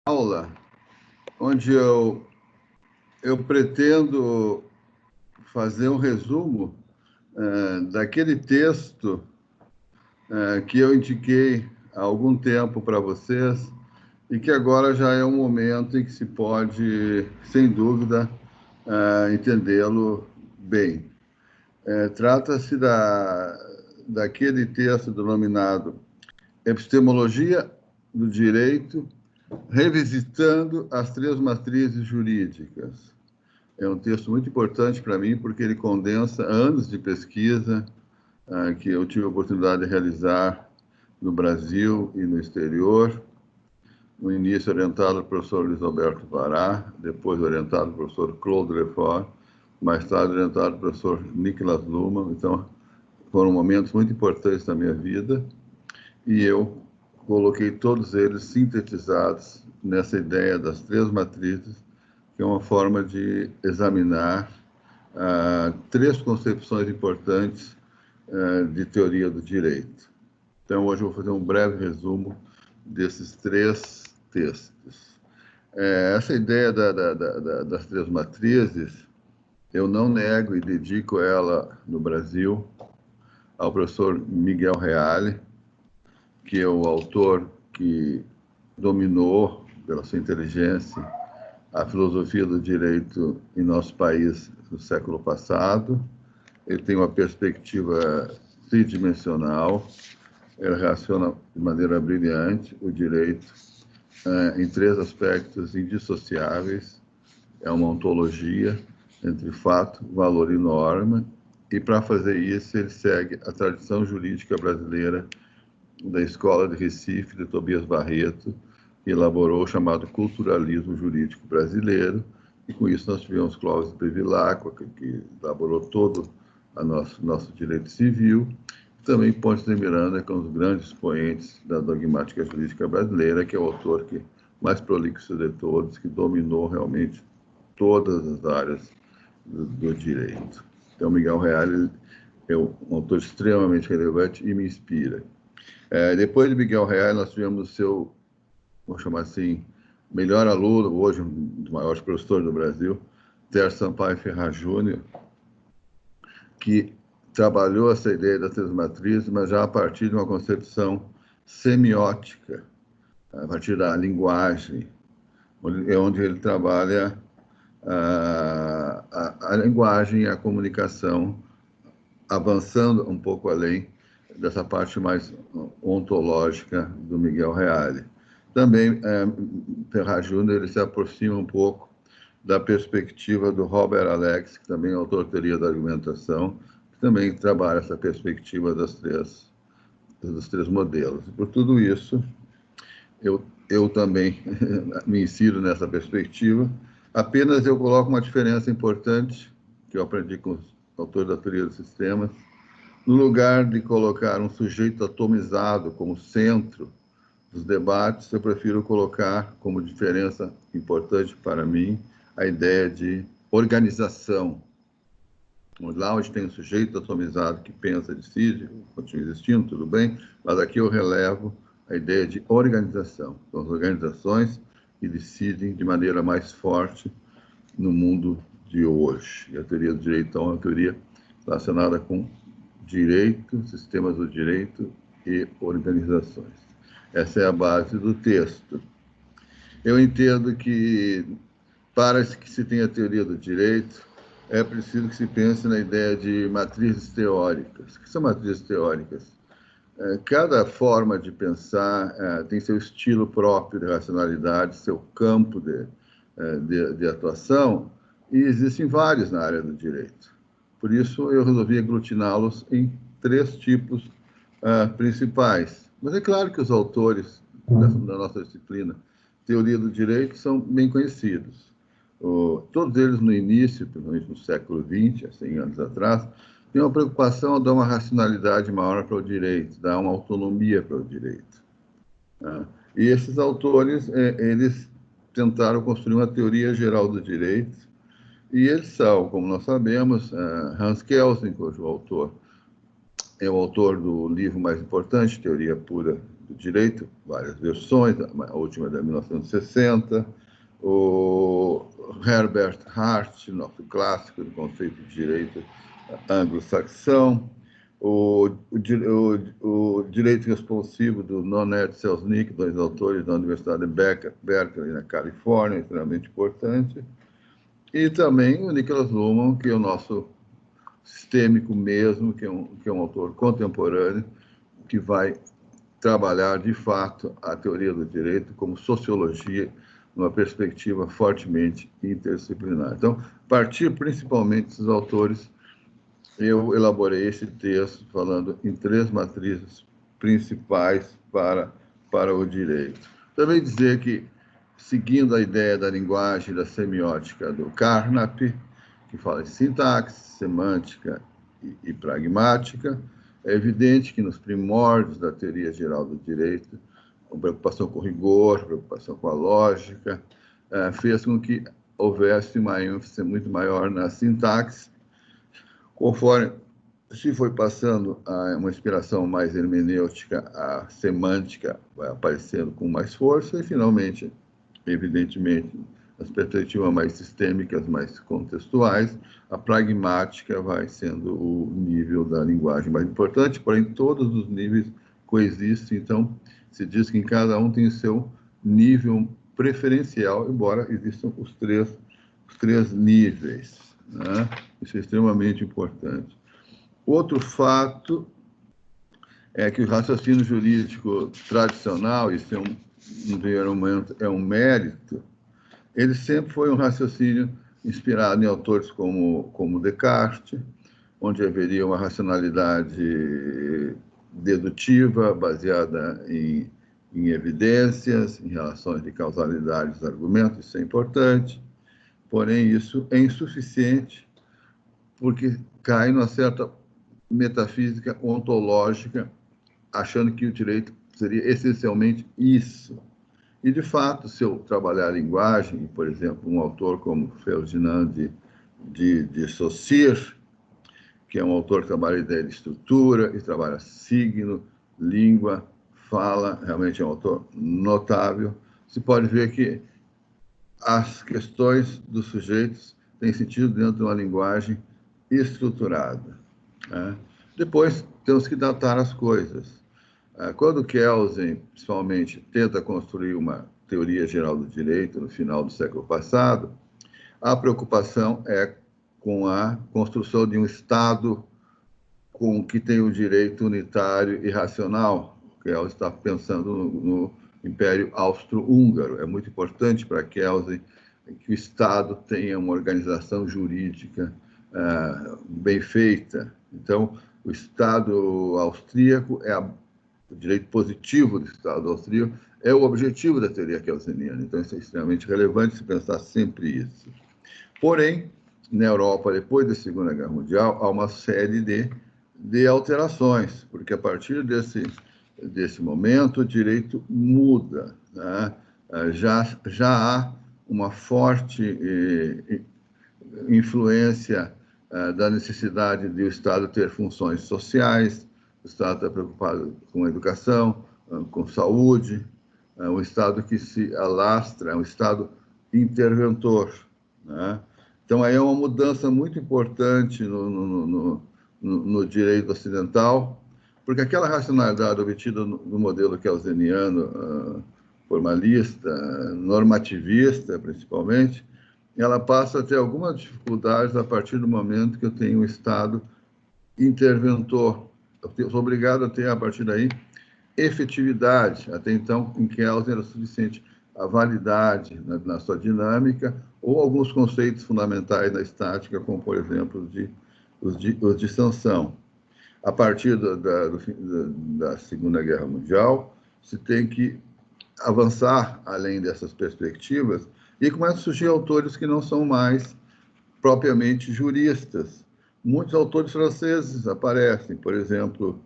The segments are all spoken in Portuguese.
aula onde eu pretendo fazer um resumo daquele texto que eu indiquei há algum tempo para vocês e que agora já é um momento em que se pode, sem dúvida, entendê-lo bem. Trata-se daquele texto denominado Epistemologia do Direito, revisitando as três matrizes jurídicas. É um texto muito importante para mim, porque ele condensa anos de pesquisa que eu tive a oportunidade de realizar no Brasil e no exterior. No início orientado pelo professor Luiz Alberto Vará, depois orientado pelo professor Claude Lefort, mais tarde orientado pelo professor Niklas Luhmann. Então, foram momentos muito importantes da minha vida e eu coloquei todos eles sintetizados nessa ideia das três matrizes, que é uma forma de examinar três concepções importantes de teoria do direito. Então, hoje eu vou fazer um breve resumo desses três textos. Essa ideia das três matrizes, eu não nego e dedico ela no Brasil ao professor Miguel Reale, que é o autor que dominou, pela sua inteligência, a filosofia do direito em nosso país no século passado. Ele tem uma perspectiva tridimensional, ele relaciona de maneira brilhante o direito em três aspectos indissociáveis. É uma ontologia entre fato, valor e norma, e para fazer isso ele segue a tradição jurídica brasileira da Escola de Recife, de Tobias Barreto, que elaborou o chamado culturalismo jurídico brasileiro, e com isso nós tivemos Clóvis Bevilacqua, que elaborou todo o nosso direito civil, e também Pontes de Miranda, que é um dos grandes expoentes da dogmática jurídica brasileira, que é o autor que mais prolixo de todos, que dominou realmente todas as áreas do direito. Então, Miguel Reale é um autor extremamente relevante e me inspira. Depois de Miguel Reale, nós tivemos o seu, vou chamar assim, melhor aluno, hoje um dos maiores professores do Brasil, Terço Sampaio Ferraz Júnior, que trabalhou essa ideia das três matrizes, mas já a partir de uma concepção semiótica, a partir da linguagem, onde ele trabalha a linguagem e a comunicação, avançando um pouco além dessa parte mais ontológica do Miguel Reale. Também, Ferraz Júnior, ele se aproxima um pouco da perspectiva do Robert Alex, que também é autor de teoria da argumentação, que também trabalha essa perspectiva dos três modelos. E por tudo isso, eu também me insiro nessa perspectiva. Apenas eu coloco uma diferença importante, que eu aprendi com os autores da teoria dos sistemas. No lugar de colocar um sujeito atomizado como centro dos debates, eu prefiro colocar como diferença importante para mim a ideia de organização. Lá onde tem um sujeito atomizado que pensa, decide, continua existindo, tudo bem, mas aqui eu relevo a ideia de organização. São as organizações que decidem de maneira mais forte no mundo de hoje. E a teoria do direito, então, é uma teoria relacionada com direito, sistemas do direito e organizações. Essa é a base do texto. Eu entendo que, para que se tenha a teoria do direito, é preciso que se pense na ideia de matrizes teóricas. O que são matrizes teóricas? Cada forma de pensar tem seu estilo próprio de racionalidade, seu campo de atuação, e existem vários na área do direito. Por isso, eu resolvi aglutiná-los em três tipos principais. Mas é claro que os autores da nossa disciplina, teoria do direito, são bem conhecidos. Todos eles, no início, principalmente no século XX, há 100 anos atrás, têm uma preocupação de dar uma racionalidade maior para o direito, dar uma autonomia para o direito. E esses autores, eles tentaram construir uma teoria geral do direito, e eles são, como nós sabemos, Hans Kelsen, cujo autor é o autor do livro mais importante, Teoria Pura do direito, várias versões, a última é de 1960, o Herbert Hart, nosso clássico do conceito de direito anglo-saxão, o direito responsivo do Nonette Selznick, dois autores da Universidade de Berkeley, na Califórnia, extremamente importante, e também o Niklas Luhmann, que é o nosso sistêmico mesmo, que é um autor contemporâneo, que vai trabalhar, de fato, a teoria do direito como sociologia, numa perspectiva fortemente interdisciplinar. Então, a partir principalmente desses autores, eu elaborei esse texto falando em 3 matrizes principais para o direito. Também dizer que, seguindo a ideia da linguagem da semiótica do Carnap, que fala em sintaxe, semântica e pragmática, é evidente que nos primórdios da teoria geral do direito, a preocupação com o rigor, a preocupação com a lógica, fez com que houvesse uma ênfase muito maior na sintaxe, conforme se foi passando a uma inspiração mais hermenêutica, a semântica vai aparecendo com mais força e, finalmente, evidentemente, as perspectivas mais sistêmicas, mais contextuais, a pragmática vai sendo o nível da linguagem mais importante, porém, todos os níveis coexistem, então, se diz que em cada um tem o seu nível preferencial, embora existam os três níveis, né? Isso é extremamente importante. Outro fato é que o raciocínio jurídico tradicional, isso é um mérito, ele sempre foi um raciocínio inspirado em autores como Descartes, onde haveria uma racionalidade dedutiva, baseada em evidências, em relações de causalidade dos argumentos, isso é importante, porém isso é insuficiente, porque cai numa certa metafísica ontológica, achando que o direito seria essencialmente isso. E, de fato, se eu trabalhar a linguagem, por exemplo, um autor como Ferdinand de Saussure, que é um autor que trabalha a ideia de estrutura e trabalha signo, língua, fala, realmente é um autor notável, se pode ver que as questões dos sujeitos têm sentido dentro de uma linguagem estruturada, né? Depois, temos que datar as coisas. Quando Kelsen, principalmente, tenta construir uma teoria geral do direito no final do século passado, a preocupação é com a construção de um Estado com que tem o direito unitário e racional. Kelsen está pensando no Império Austro-Húngaro. É muito importante para Kelsen que o Estado tenha uma organização jurídica bem feita. Então, o Estado austríaco o direito positivo do Estado austríaco é o objetivo da teoria kelseniana. Então, isso é extremamente relevante se pensar sempre isso. Porém, na Europa, depois da Segunda Guerra Mundial, há uma série de alterações, porque a partir desse momento o direito muda, né? Já há uma forte influência da necessidade de o Estado ter funções sociais, o Estado está preocupado com a educação, com saúde, um Estado que se alastra, é um Estado interventor, né? Então, aí é uma mudança muito importante no direito ocidental, porque aquela racionalidade obtida no modelo kelseniano, formalista, normativista, principalmente, ela passa a ter algumas dificuldades a partir do momento que eu tenho um Estado interventor. Eu sou obrigado a ter, a partir daí, efetividade. Até então, em Kelsen era suficiente a validade na sua dinâmica ou alguns conceitos fundamentais da estática, como, por exemplo, os de sanção. A partir da Segunda Guerra Mundial, se tem que avançar além dessas perspectivas e começam a surgir autores que não são mais propriamente juristas. Muitos autores franceses aparecem, por exemplo,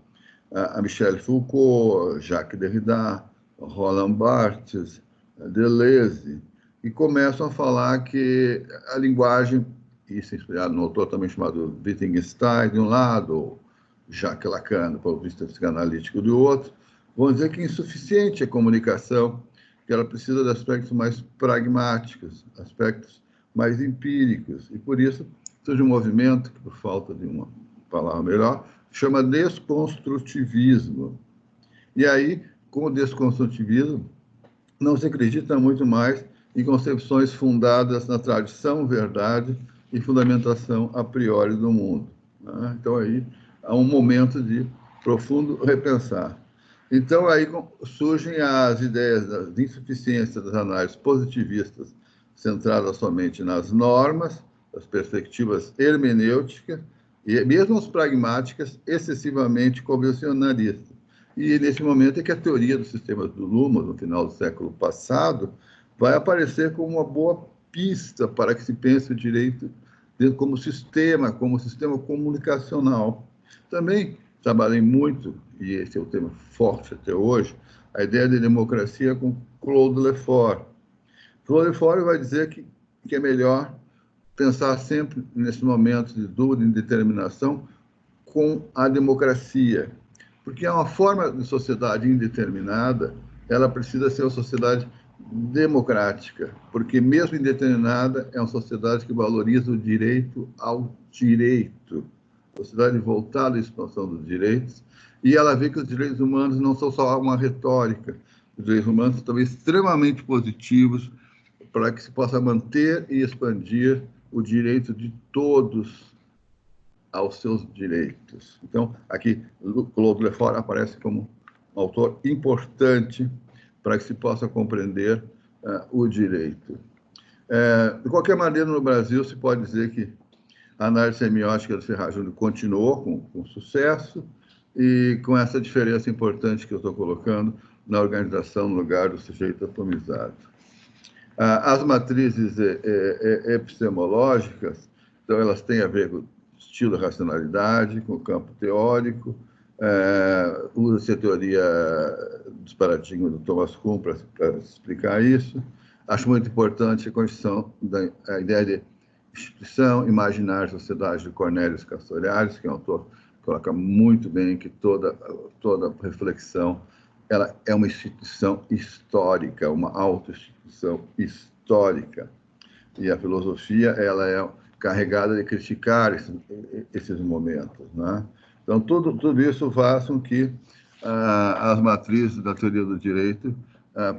a Michel Foucault, Jacques Derrida, Roland Barthes, Deleuze, e começam a falar que a linguagem, isso é inspirado num autor também chamado Wittgenstein, de um lado, ou Jacques Lacan, do ponto de vista psicanalítico, do outro, vamos dizer que insuficiente a comunicação, que ela precisa de aspectos mais pragmáticos, aspectos mais empíricos, e por isso surge um movimento que, por falta de uma palavra melhor, chama desconstrutivismo. E aí, com o desconstrutivismo, não se acredita muito mais em concepções fundadas na tradição, verdade e fundamentação a priori do mundo. Né? Então, aí há um momento de profundo repensar. Então, aí surgem as ideias de insuficiência das análises positivistas, centradas somente nas normas, as perspectivas hermenêuticas, e mesmo as pragmáticas, excessivamente convencionalistas. E nesse momento é que a teoria dos sistemas do Lumos, no final do século passado, vai aparecer como uma boa pista para que se pense o direito como sistema comunicacional. Também trabalhei muito, e esse é o tema forte até hoje, a ideia de democracia com Claude Lefort. Claude Lefort vai dizer que é melhor pensar sempre, nesse momento de dúvida e indeterminação, com a democracia, porque é uma forma de sociedade indeterminada, ela precisa ser uma sociedade democrática, porque mesmo indeterminada é uma sociedade que valoriza o direito ao direito, sociedade voltada à expansão dos direitos, e ela vê que os direitos humanos não são só uma retórica, os direitos humanos estão extremamente positivos para que se possa manter e expandir o direito de todos aos seus direitos. Então, aqui, Claude Lefort aparece como um autor importante para que se possa compreender o direito. De qualquer maneira, no Brasil, se pode dizer que a análise semiótica do Ferraz Júnior continuou com sucesso e com essa diferença importante que eu estou colocando na organização no lugar do sujeito atomizado. As matrizes epistemológicas, então, elas têm a ver com estilo da racionalidade, com o campo teórico, usa-se a teoria dos paradigmas do Thomas Kuhn para explicar isso. Acho muito importante a construção da ideia de instituição, imaginar a sociedade de Cornelius Castoriadis, que é um autor que coloca muito bem que toda reflexão ela é uma instituição histórica, uma autoinstituição histórica. E a filosofia ela é carregada de criticar esses momentos, né? Então, tudo isso faz com que as matrizes da teoria do direito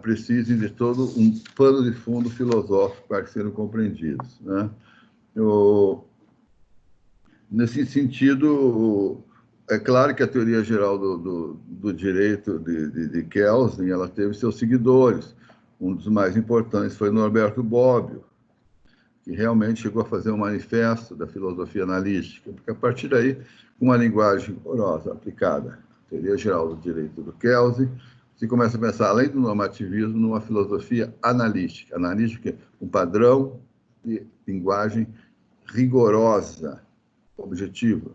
precisem de todo um pano de fundo filosófico para serem compreendidos, né? Nesse sentido, é claro que a teoria geral do direito de Kelsen ela teve seus seguidores. Um dos mais importantes foi Norberto Bobbio, que realmente chegou a fazer um manifesto da filosofia analítica, porque a partir daí, com uma linguagem rigorosa aplicada à teoria geral do direito do Kelsen, se começa a pensar, além do normativismo, numa filosofia analítica. Analítica é um padrão de linguagem rigorosa, objetiva.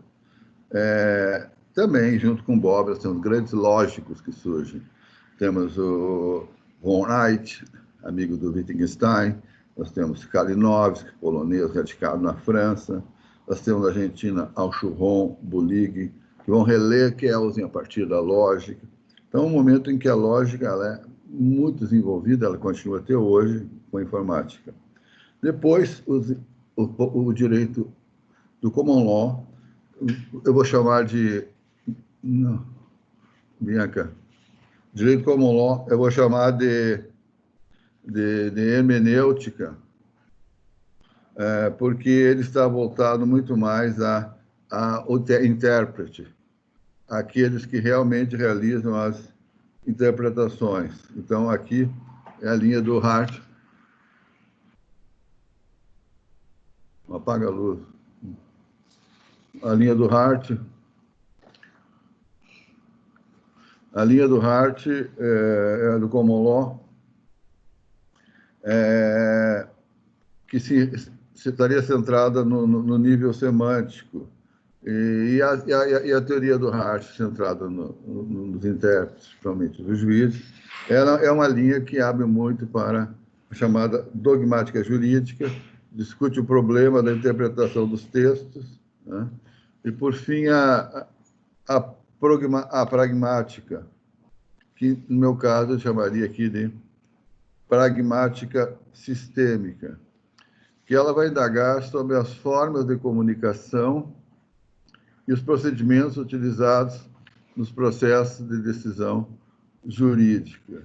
Também, junto com Bobbio, são os grandes lógicos que surgem. Temos o von Wright, amigo do Wittgenstein, nós temos Kalinowski, polonês, radicado na França, nós temos na Argentina Alchurron, Bullig, que vão reler Kelsen a partir da lógica. Então, um momento em que a lógica ela é muito desenvolvida, ela continua até hoje com a informática. Depois, o direito do common law, eu vou chamar de... Não, Bianca. Direito common law, eu vou chamar de hermenêutica, porque ele está voltado muito mais ao intérprete, aqueles que realmente realizam as interpretações. Então, aqui é a linha do Hart. Apaga a luz. A linha do Hart. A linha do Hart é a do Common Law, que se estaria centrada no nível semântico. E a teoria do Hart, centrada nos intérpretes, principalmente dos juízes, ela é uma linha que abre muito para a chamada dogmática jurídica, discute o problema da interpretação dos textos, né? E, por fim, a pragmática, que, no meu caso, eu chamaria aqui de pragmática sistêmica, que ela vai indagar sobre as formas de comunicação e os procedimentos utilizados nos processos de decisão jurídica.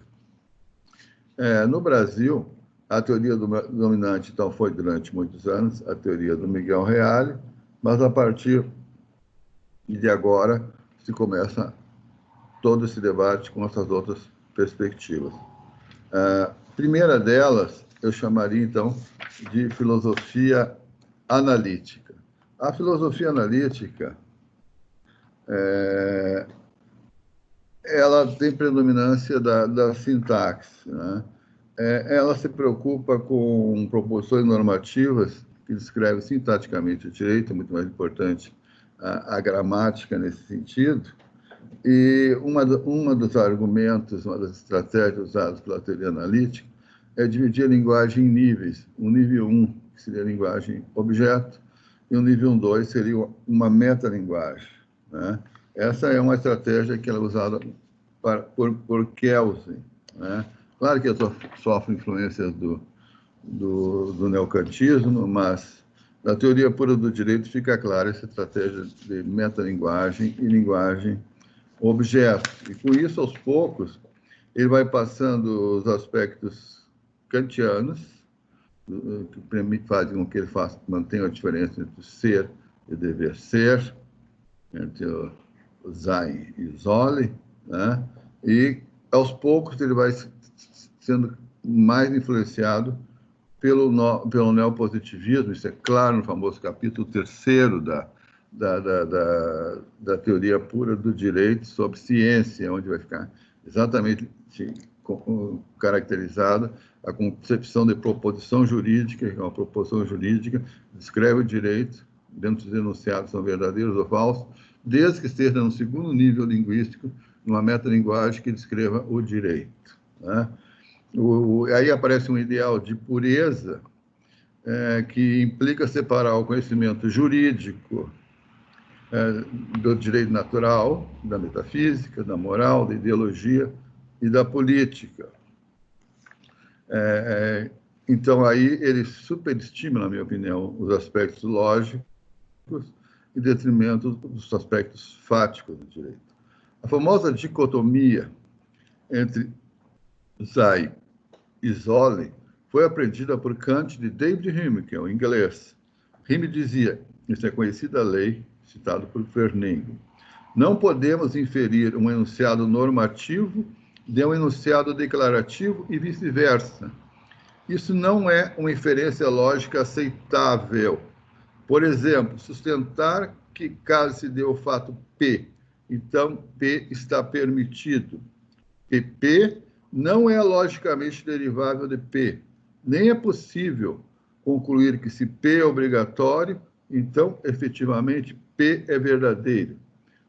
No Brasil, a teoria dominante, então, foi durante muitos anos a teoria do Miguel Reale, mas a partir de agora se começa todo esse debate com essas outras perspectivas. A primeira delas eu chamaria, então, de filosofia analítica. A filosofia analítica ela tem predominância da sintaxe, né? Ela se preocupa com proposições normativas que descrevem sintaticamente o direito, é muito mais importante a gramática nesse sentido. E uma dos argumentos, uma das estratégias usadas pela teoria analítica é dividir a linguagem em níveis. O nível 1, que seria a linguagem objeto, e o nível 2 seria uma metalinguagem, né? Essa é uma estratégia que ela é usada por Kelsen, né? Claro que eu sofro influências do neocantismo, mas na teoria pura do direito fica clara essa estratégia de metalinguagem e linguagem objeto. E com isso, aos poucos, ele vai passando os aspectos kantianos, que fazem com que ele mantenha a diferença entre o ser e o dever ser, entre o sein e o solle, né? E, aos poucos, ele vai sendo mais influenciado pelo neopositivismo. Isso é claro no famoso capítulo 3º da teoria pura do direito sobre ciência, onde vai ficar exatamente caracterizada a concepção de proposição jurídica, que é uma proposição jurídica descreve o direito, dentro dos enunciados são verdadeiros ou falsos, desde que esteja no segundo nível linguístico, numa metalinguagem que descreva o direito, né? Aí aparece um ideal de pureza que implica separar o conhecimento jurídico do direito natural, da metafísica, da moral, da ideologia e da política. Então, aí ele superestima, na minha opinião, os aspectos lógicos em detrimento dos aspectos fáticos do direito. A famosa dicotomia entre sein e solle foi aprendida por Kant de David Hume, que é um inglês. Hume dizia, isso é conhecida lei, citado por Fernando, não podemos inferir um enunciado normativo de um enunciado declarativo e vice-versa. Isso não é uma inferência lógica aceitável. Por exemplo, sustentar que caso se dê o fato P, então P está permitido. E P não é logicamente derivável de P. Nem é possível concluir que se P é obrigatório, então, efetivamente, P é verdadeiro.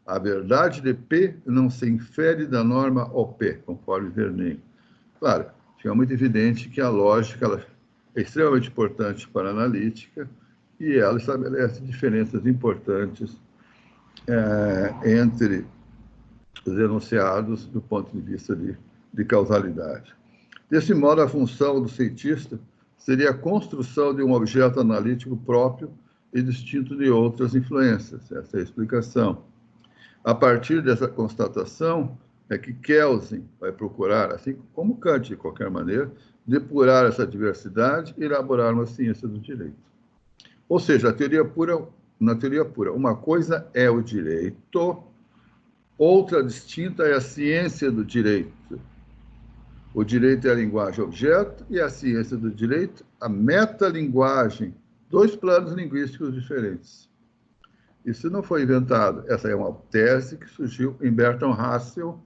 A verdade de P não se infere da norma OP, conforme Verneuil. Claro, fica muito evidente que a lógica ela é extremamente importante para a analítica e ela estabelece diferenças importantes entre os enunciados do ponto de vista de causalidade. Desse modo, a função do cientista seria a construção de um objeto analítico próprio e distinto de outras influências. Essa é a explicação. A partir dessa constatação é que Kelsen vai procurar, assim como Kant, de qualquer maneira, depurar essa diversidade e elaborar uma ciência do direito. Ou seja, na teoria pura, uma coisa é o direito, outra distinta é a ciência do direito. O direito é a linguagem objeto e a ciência do direito, a metalinguagem, dois planos linguísticos diferentes. Isso não foi inventado. Essa é uma tese que surgiu em Bertrand Russell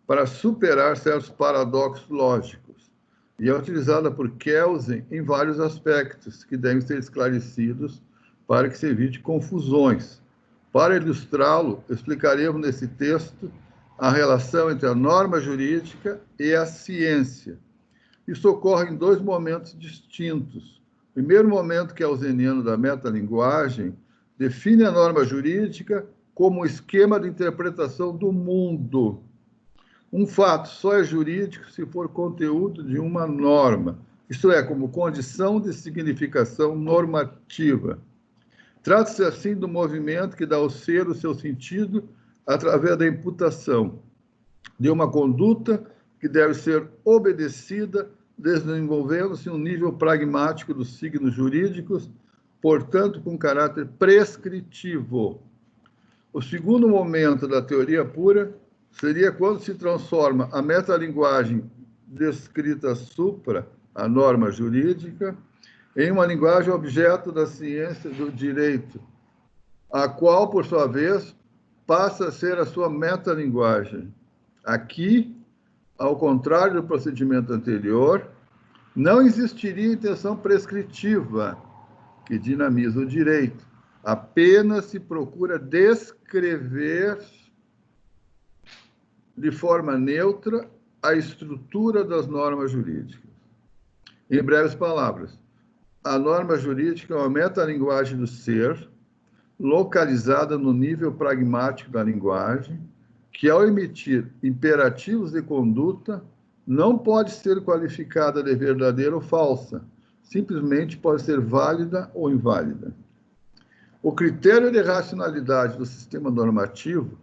para superar certos paradoxos lógicos e é utilizada por Kelsen em vários aspectos que devem ser esclarecidos para que se evite confusões. Para ilustrá-lo, explicaremos nesse texto a relação entre a norma jurídica e a ciência. Isso ocorre em dois momentos distintos. O primeiro momento, que é o kelseniano da metalinguagem, define a norma jurídica como um esquema de interpretação do mundo. Um fato só é jurídico se for conteúdo de uma norma, isto é, como condição de significação normativa. Trata-se, assim, do movimento que dá ao ser o seu sentido através da imputação de uma conduta que deve ser obedecida, desenvolvendo-se um nível pragmático dos signos jurídicos, portanto, com caráter prescritivo. O segundo momento da teoria pura seria quando se transforma a metalinguagem descrita supra, a norma jurídica, em uma linguagem objeto da ciência do direito, a qual, por sua vez, passa a ser a sua metalinguagem. Aqui, ao contrário do procedimento anterior, não existiria intenção prescritiva que dinamiza o direito. Apenas se procura descrever de forma neutra a estrutura das normas jurídicas. Em breves palavras, a norma jurídica é uma metalinguagem do ser, localizada no nível pragmático da linguagem, que, ao emitir imperativos de conduta, não pode ser qualificada de verdadeira ou falsa, simplesmente pode ser válida ou inválida. O critério de racionalidade do sistema normativo,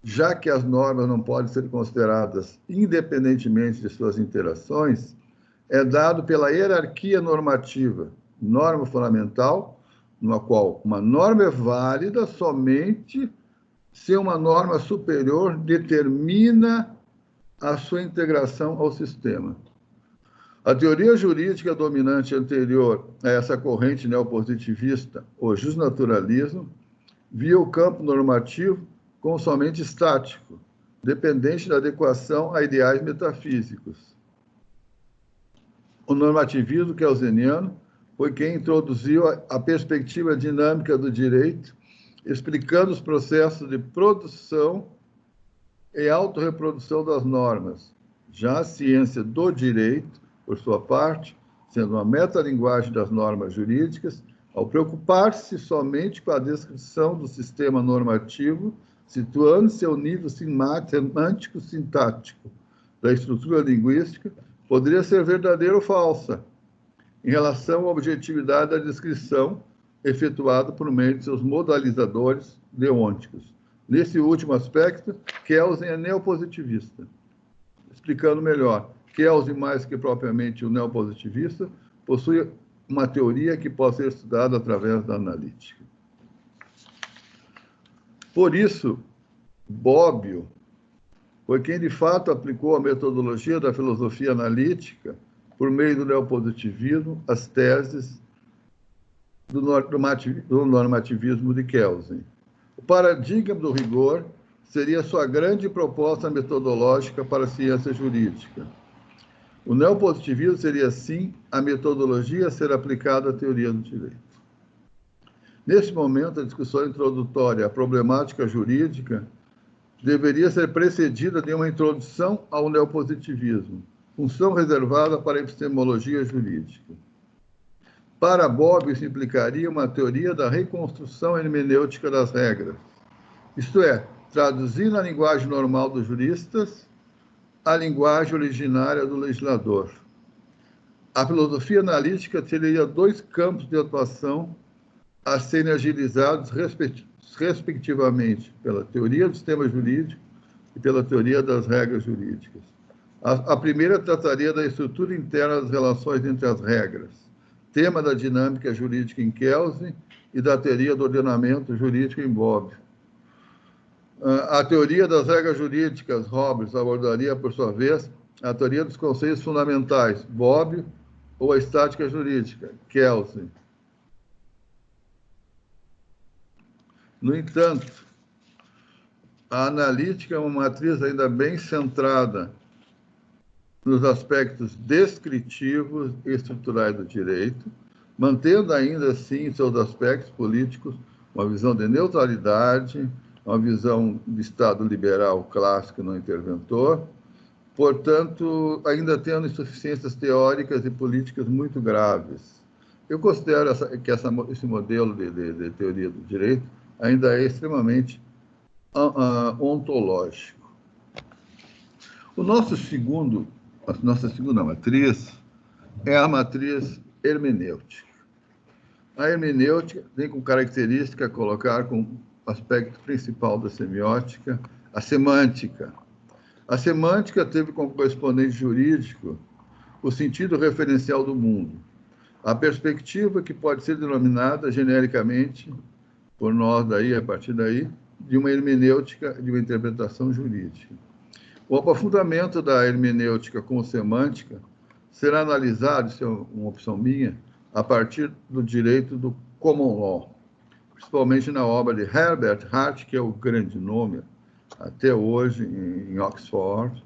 já que as normas não podem ser consideradas independentemente de suas interações, é dado pela hierarquia normativa, norma fundamental, na qual uma norma é válida somente se uma norma superior determina a sua integração ao sistema. A teoria jurídica dominante anterior a essa corrente neopositivista, o justnaturalismo, via o campo normativo como somente estático, dependente da adequação a ideais metafísicos. O normativismo kelseniano foi quem introduziu a perspectiva dinâmica do direito, explicando os processos de produção e autorreprodução das normas. Já a ciência do direito, por sua parte, sendo uma metalinguagem das normas jurídicas, ao preocupar-se somente com a descrição do sistema normativo, situando-se ao nível semântico-sintático da estrutura linguística, poderia ser verdadeira ou falsa, em relação à objetividade da descrição efetuada por meio de seus modalizadores deônticos. Nesse último aspecto, Kelsen é neopositivista. Explicando melhor, Kelsen, mais que propriamente o neopositivista, possui uma teoria que pode ser estudada através da analítica. Por isso, Bobbio foi quem, de fato, aplicou a metodologia da filosofia analítica por meio do neopositivismo, as teses do normativismo de Kelsen. O paradigma do rigor seria sua grande proposta metodológica para a ciência jurídica. O neopositivismo seria, sim, a metodologia a ser aplicada à teoria do direito. Neste momento, a discussão introdutória à problemática jurídica deveria ser precedida de uma introdução ao neopositivismo, função reservada para a epistemologia jurídica. Para Bobbio, isso implicaria uma teoria da reconstrução hermenêutica das regras, isto é, traduzir na linguagem normal dos juristas a linguagem originária do legislador. A filosofia analítica teria dois campos de atuação a serem agilizados, respectivamente, pela teoria do sistema jurídico e pela teoria das regras jurídicas. A primeira trataria da estrutura interna das relações entre as regras, tema da dinâmica jurídica em Kelsen e da teoria do ordenamento jurídico em Bobbio. A teoria das regras jurídicas, Roberts abordaria, por sua vez, a teoria dos conceitos fundamentais, Bobbio, ou a estática jurídica, Kelsen. No entanto, a analítica é uma matriz ainda bem centrada nos aspectos descritivos e estruturais do direito, mantendo ainda assim seus aspectos políticos uma visão de neutralidade, uma visão de Estado liberal clássico não interventor, portanto, ainda tendo insuficiências teóricas e políticas muito graves. Eu considero que esse modelo de teoria do direito ainda é extremamente ontológico. A nossa segunda matriz é a matriz hermenêutica. A hermenêutica tem como característica colocar como aspecto principal da semiótica a semântica. A semântica teve como correspondente jurídico o sentido referencial do mundo, a perspectiva que pode ser denominada genericamente, por nós daí, a partir daí, de uma hermenêutica, de uma interpretação jurídica. O aprofundamento da hermenêutica como semântica será analisado, isso é uma opção minha, a partir do direito do common law, principalmente na obra de Herbert Hart, que é o grande nome até hoje em Oxford,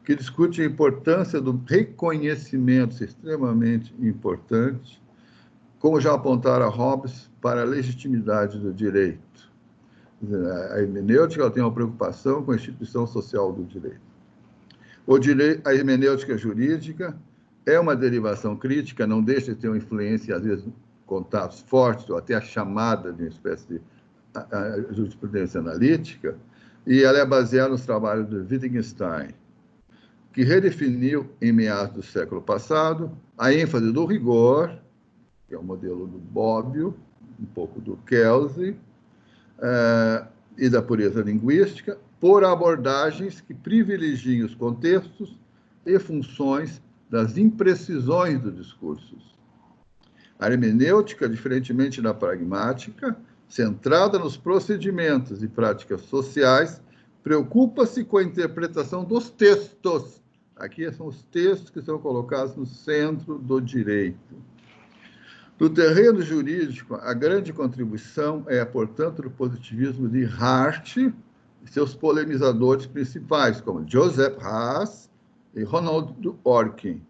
que discute a importância do reconhecimento, extremamente importante, como já apontara Hobbes, para a legitimidade do direito. A hermenêutica ela tem uma preocupação com a instituição social do direito. A hermenêutica jurídica é uma derivação crítica, não deixa de ter uma influência, às vezes, contatos fortes, ou até a chamada de uma espécie de jurisprudência analítica, e ela é baseada nos trabalhos de Wittgenstein, que redefiniu, em meados do século passado, a ênfase do rigor, que é o modelo do Bobbio, um pouco do Kelsey, e da pureza linguística, por abordagens que privilegiam os contextos e funções das imprecisões dos discursos. A hermenêutica, diferentemente da pragmática, centrada nos procedimentos e práticas sociais, preocupa-se com a interpretação dos textos. Aqui são os textos que são colocados no centro do direito. No terreno jurídico, a grande contribuição é, portanto, do positivismo de Hart e seus polemizadores principais, como Joseph Haas e Ronald Dworkin.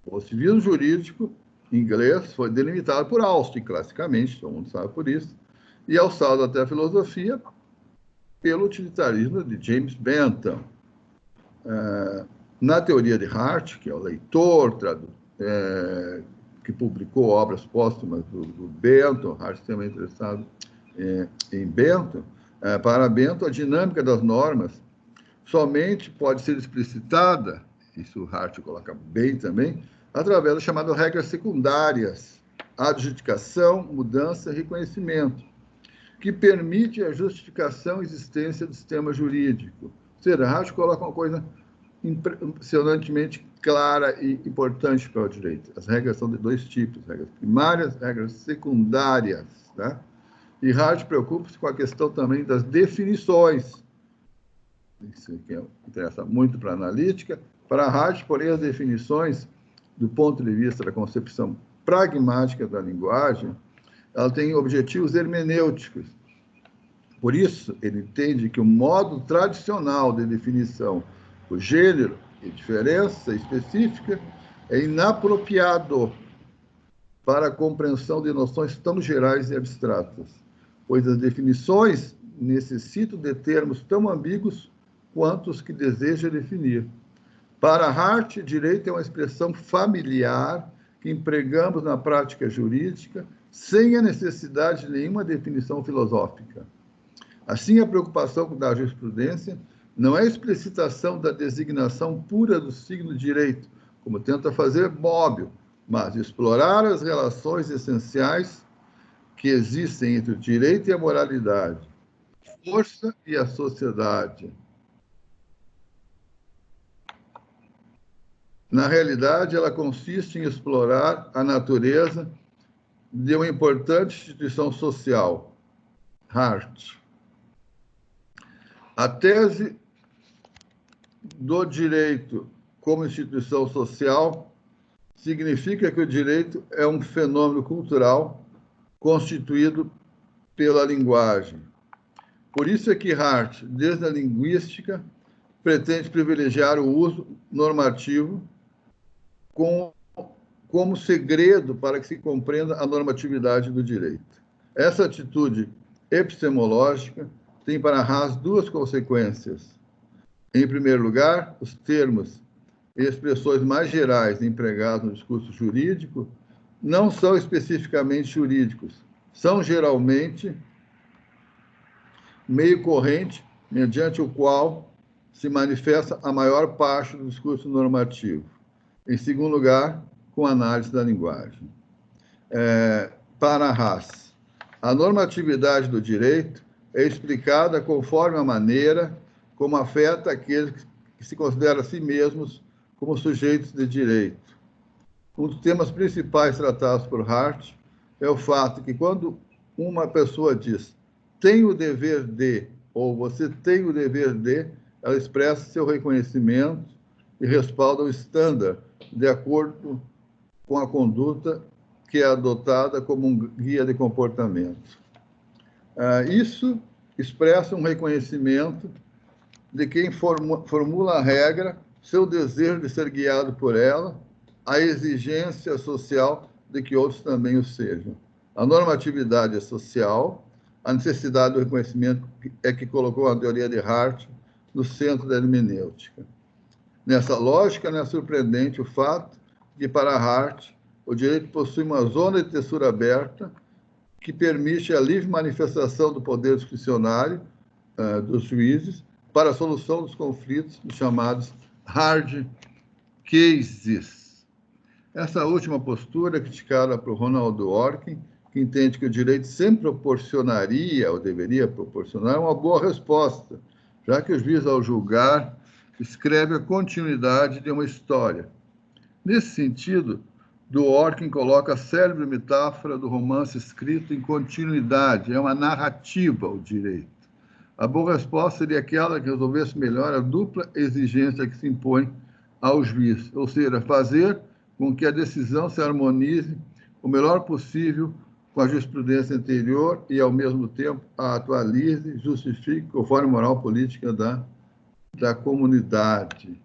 O positivismo jurídico inglês foi delimitado por Austin, classicamente, todo mundo sabe por isso, e alçado até a filosofia pelo utilitarismo de James Bentham. Na teoria de Hart, que é o leitor, que publicou obras póstumas do Bentham, Hart também interessado em Bentham, para Bentham, a dinâmica das normas somente pode ser explicitada, isso Hart coloca bem também, através das chamadas regras secundárias, adjudicação, mudança e reconhecimento, que permite a justificação e existência do sistema jurídico. Ou seja, Hart coloca uma coisa impressionantemente clara e importante para o direito. As regras são de dois tipos, regras primárias, regras secundárias. Né? E Hart preocupa-se com a questão também das definições. Isso que interessa muito para a analítica. Para Hart, porém, as definições, do ponto de vista da concepção pragmática da linguagem, ela tem objetivos hermenêuticos. Por isso, ele entende que o modo tradicional de definição do gênero e diferença específica é inapropriado para a compreensão de noções tão gerais e abstratas, pois as definições necessitam de termos tão ambíguos quanto os que deseja definir. Para Hart, direito é uma expressão familiar que empregamos na prática jurídica sem a necessidade de nenhuma definição filosófica. Assim, a preocupação da jurisprudência não é a explicitação da designação pura do signo direito, como tenta fazer Bobbio, mas explorar as relações essenciais que existem entre o direito e a moralidade, a força e a sociedade. Na realidade, ela consiste em explorar a natureza de uma importante instituição social, Hart. A tese do direito como instituição social significa que o direito é um fenômeno cultural constituído pela linguagem. Por isso é que Hart, desde a linguística, pretende privilegiar o uso normativo como segredo para que se compreenda a normatividade do direito. Essa atitude epistemológica tem para Haas duas consequências. Em primeiro lugar, os termos e expressões mais gerais empregados no discurso jurídico não são especificamente jurídicos, são geralmente meio corrente mediante o qual se manifesta a maior parte do discurso normativo. Em segundo lugar, com análise da linguagem. Para Haas, a normatividade do direito é explicada conforme a maneira como afeta aqueles que se consideram a si mesmos como sujeitos de direito. Um dos temas principais tratados por Hart é o fato que, quando uma pessoa diz "tenho o dever de", ou "você tem o dever de", ela expressa seu reconhecimento e respalda o estándar de acordo com a conduta que é adotada como um guia de comportamento. Isso expressa um reconhecimento de quem formula a regra, seu desejo de ser guiado por ela, a exigência social de que outros também o sejam. A normatividade é social, a necessidade do reconhecimento é que colocou a teoria de Hart no centro da hermenêutica. Nessa lógica, não é surpreendente o fato de que, para Hart, o direito possui uma zona de textura aberta que permite a livre manifestação do poder discricionário dos juízes para a solução dos conflitos chamados hard cases. Essa última postura é criticada por Ronald Dworkin, que entende que o direito sempre proporcionaria, ou deveria proporcionar, uma boa resposta, já que o juiz, ao julgar, escreve a continuidade de uma história. Nesse sentido, Dworkin coloca a célebre metáfora do romance escrito em continuidade, é uma narrativa o direito. A boa resposta seria aquela que resolvesse melhor a dupla exigência que se impõe ao juiz, ou seja, fazer com que a decisão se harmonize o melhor possível com a jurisprudência anterior e, ao mesmo tempo, a atualize, justifique conforme a moral política da comunidade.